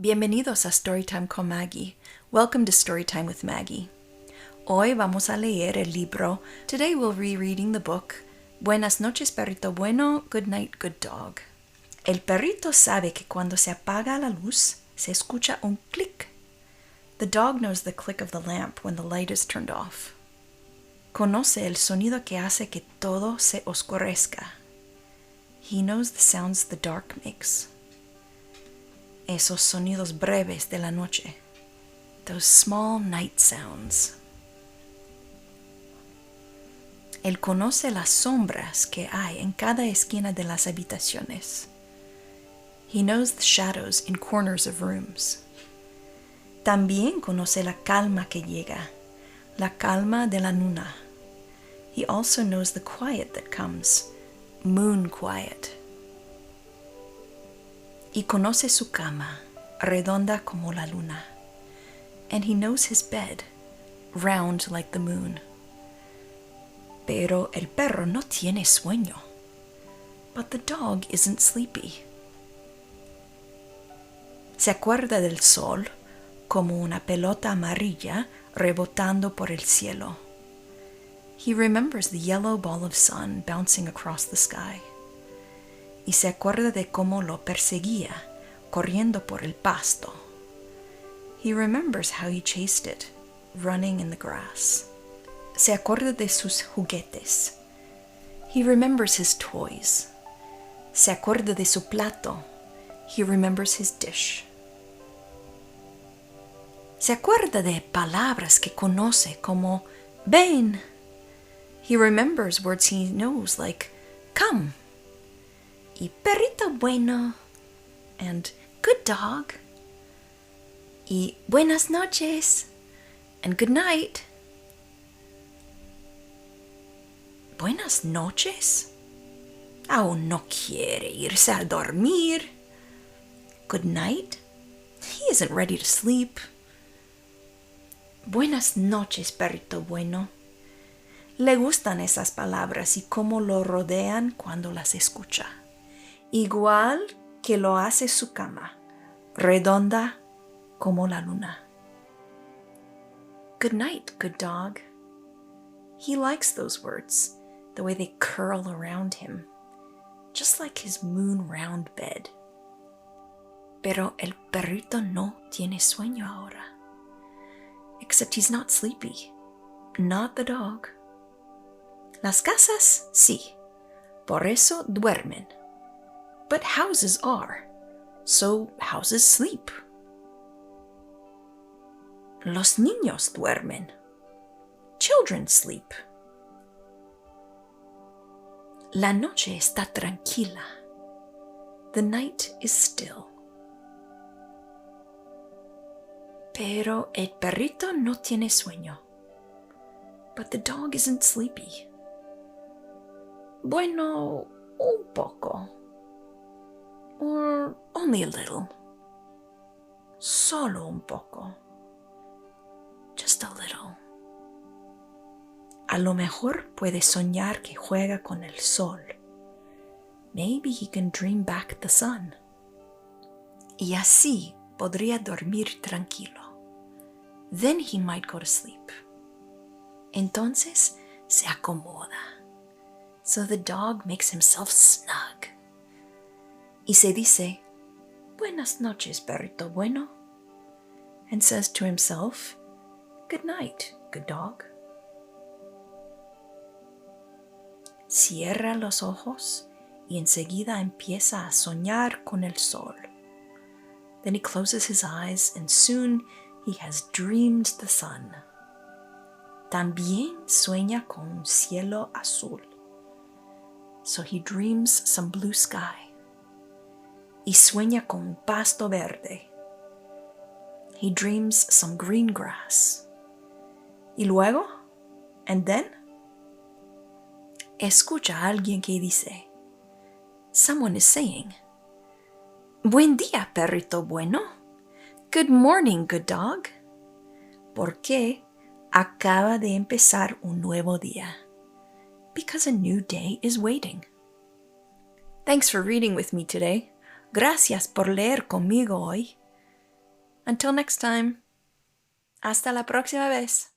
Bienvenidos a Storytime con Maggie. Welcome to Storytime with Maggie. Hoy vamos a leer el libro. Today we'll be reading the book Buenas Noches, Perrito Bueno, Goodnight, Good Dog. El perrito sabe que cuando se apaga la luz, se escucha un clic. The dog knows the click of the lamp when the light is turned off. Conoce el sonido que hace que todo se oscurezca. He knows the sounds the dark makes. Esos sonidos breves de la noche. Those small night sounds. Él conoce las sombras que hay en cada esquina de las habitaciones. He knows the shadows in corners of rooms. También conoce la calma que llega, la calma de la luna. He also knows the quiet that comes, moon quiet. Y conoce su cama, redonda como la luna. And he knows his bed, round like the moon. Pero el perro no tiene sueño. But the dog isn't sleepy. Se acuerda del sol como una pelota amarilla rebotando por el cielo. He remembers the yellow ball of sun bouncing across the sky. Y se acuerda de cómo lo perseguía, corriendo por el pasto. He remembers how he chased it, running in the grass. Se acuerda de sus juguetes. He remembers his toys. Se acuerda de su plato. He remembers his dish. Se acuerda de palabras que conoce como ven. He remembers words he knows like come. Y Perrito Bueno, and Good Dog, y Buenas Noches, and Good Night. ¿Buenas noches? Aún no quiere irse a dormir. Good night? He isn't ready to sleep. Buenas noches, Perrito Bueno. Le gustan esas palabras y cómo lo rodean cuando las escucha. Igual que lo hace su cama, redonda como la luna. Good night, good dog. He likes those words, the way they curl around him, just like his moon-round bed. Pero el perrito no tiene sueño ahora. Except he's not sleepy. Not the dog. Las casas, sí. Por eso duermen. But houses are, so houses sleep. Los niños duermen. Children sleep. La noche está tranquila. The night is still. Pero el perrito no tiene sueño. But the dog isn't sleepy. Bueno, un poco. Or only a little. Solo un poco. Just a little. A lo mejor puede soñar que juega con el sol. Maybe he can dream back the sun. Y así podría dormir tranquilo. Then he might go to sleep. Entonces se acomoda. So the dog makes himself snug. Y se dice, Buenas noches, Perrito Bueno, and says to himself, Good night, good dog. Cierra los ojos y enseguida empieza a soñar con el sol. Then he closes his eyes and soon he has dreamed the sun. También sueña con un cielo azul. So he dreams some blue sky. Y sueña con un pasto verde. He dreams some green grass. Y luego, and then, escucha a alguien que dice, someone is saying, Buen día, Perrito Bueno. Good morning, good dog. Porque acaba de empezar un nuevo día. Because a new day is waiting. Thanks for reading with me today. Gracias por leer conmigo hoy. Until next time. Hasta la próxima vez.